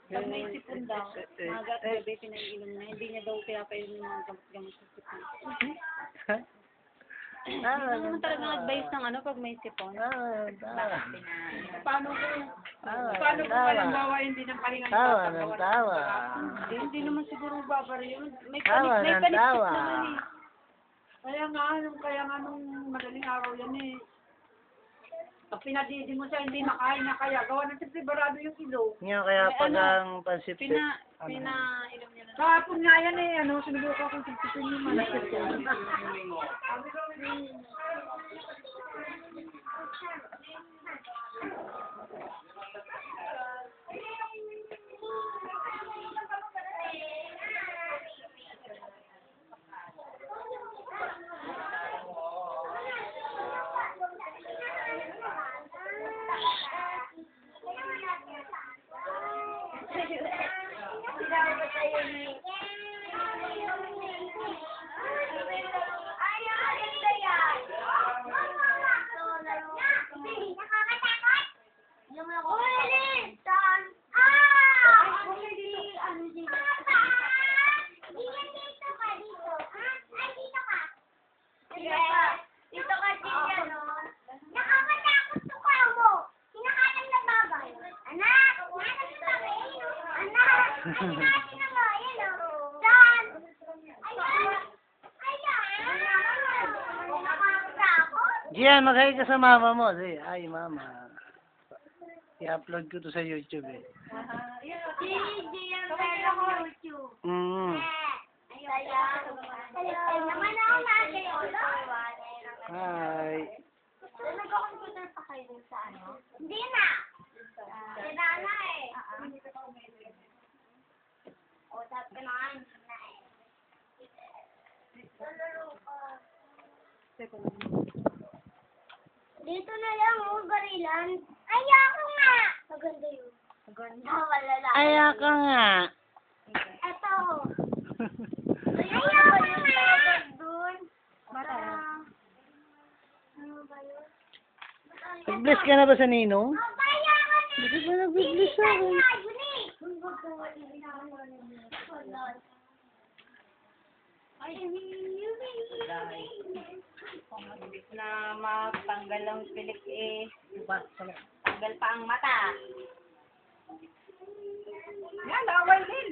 Pag may sipon daw, maga at gabi pinaiinom na, hindi niya daw pinapainom ng mga gamot-gamot sa sipon. Hindi naman talagang advice ng ano pag may sipon. Paano kung halimbawa hindi ng pahinga ng Tawa. Hindi naman siguro babari yun. May Tawa panipit ng tawa. naman eh. Kaya nga nung madaling araw yan eh. Pag pinadidi mo siya, hindi makain na kaya. Gawa ng siyempre barado yung ilong. Ngayon kaya pag ang pansipsip. Pinainom niya na. Kahapon nga yan eh, sinubukan kong sipsipin yung manasip ko. Gian, mag-hi ka sa mama mo. Say, ay mama. I-upload ko to sa YouTube eh. Hi. Nag-computer pa kayo dun sa ano? Hindi na! Sira na eh. O, sabi ko na nga, hindi na eh. Nalaro ka. Dito na lang, oh, garilan. Ayoko nga! Maganda yun. Maganda, malala. Ayoko nga. Eto. Ayoko nga! Dun. Ano ba yun? Nag-bless ka na ba sa ninong? Ayoko na! Hindi ba nag-bless sa akin? Na matanggal ang pilik eh. Tanggal pa ang mata. Yan, laway din.